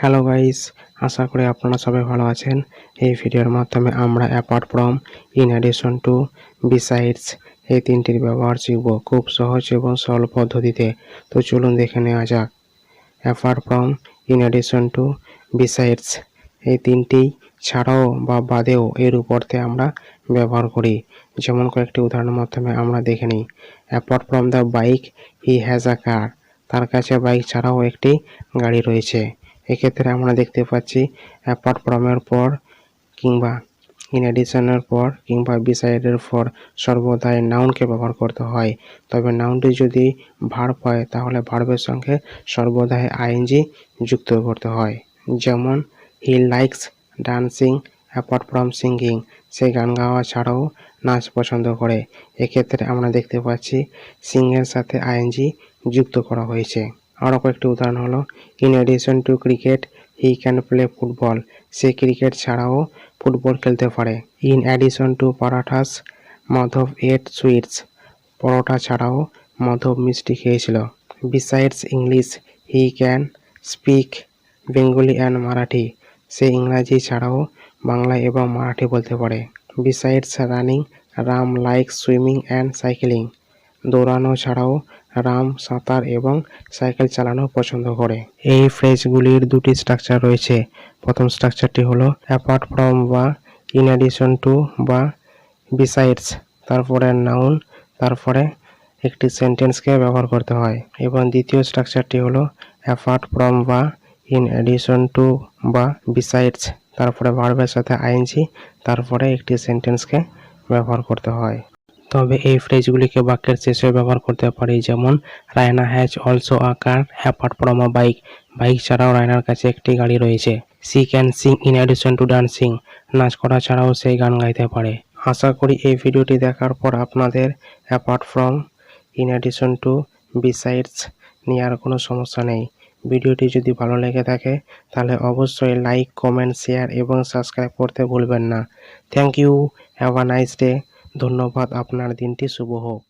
Hello guys, আশা করি আপনারা সবাই ভালো আছেন। এই ভিডিওর মাধ্যমে আমরা apart from, in addition two, besides এই তিনটির ব্যবহার শিখব খুব সহজ এবং সরল পদ্ধতিতে। তো চলুন দেখে নেওয়া যাক। Apart from, in addition two, besides এই তিনটি ছাড়াও বা বাদেও এর উপরতে আমরা ব্যবহার করি। যেমন কয়েকটি উদাহরণের মাধ্যমে আমরা দেখে নিই। Apart from the bike he has a car, তার কাছে বাইক ছাড়াও একটি গাড়ি রয়েছে। এক্ষেত্রে আমরা দেখতে পাচ্ছি অ্যাপার্ট ফ্রমের পর কিংবা ইন অ্যাডিশনের পর কিংবা বিসাইডের পর সর্বদাই নাউনকে ব্যবহার করতে হয়। তবে নাউনটি যদি ভার্ব হয় তাহলে ভার্বের সঙ্গে সর্বদাই আইএনজি যুক্ত করতে হয়। যেমন he likes dancing apart from singing, সে গান গাওয়া ছাড়াও নাচ পছন্দ করে। এক্ষেত্রে আমরা দেখতে পাচ্ছি সিংয়ের সাথে আইএনজি যুক্ত করা হয়েছে। আরও কয়েকটি উদাহরণ হলো, in addition to cricket he can play football, সে ক্রিকেট ছাড়াও ফুটবল খেলতে পারে। In addition to parathas Madhab ate sweets, paratha ছাড়াও মাধব মিষ্টি খেয়েছিল। Besides English he can speak Bengali and Marathi, সে ইংরাজি ছাড়াও বাংলা এবং মারাঠি বলতে পারে। Besides running Ram likes swimming and cycling, দৌড়ানো ছাড়াও রাম সাঁতার এবং সাইকেল চালানো পছন্দ করে। এই ফ্রেজগুলির দুটি স্ট্রাকচার রয়েছে। প্রথম স্ট্রাকচারটি হলো অ্যাপার্ট ফ্রম বা ইন অ্যাডিশন টু বা বিসাইডস, তারপরে নাউন, তারপরে একটি সেন্টেন্সকে ব্যবহার করতে হয়। এবং দ্বিতীয় স্ট্রাকচারটি হলো অ্যাপার্ট ফ্রম বা ইন অ্যাডিশন টু বা বিসাইডস, তারপরে ভার্বের সাথে আইএনজি, তারপরে একটি সেন্টেন্সকে ব্যবহার করতে হয়। তবে এই ফ্রেজগুলিকে বাক্যের শেষে ব্যবহার করতে পারি। যেমন Raina has also a car apart from a bike, bike ছাড়াও রায়নার কাছে একটি গাড়ি রয়েছে। She can sing in addition to dancing, নাচ করা ছাড়াও সে গান গাইতে পারে। আশা করি এই ভিডিওটি দেখার পর আপনাদের apart from, in addition two, besides নিয়ে আর কোনো সমস্যা নেই। ভিডিওটি যদি ভালো লেগে থাকে তাহলে অবশ্যই লাইক, কমেন্ট, শেয়ার এবং সাবস্ক্রাইব করতে ভুলবেন না। Thank you, have a nice day. ধন্যবাদ, আপনার দিনটি শুভ হোক।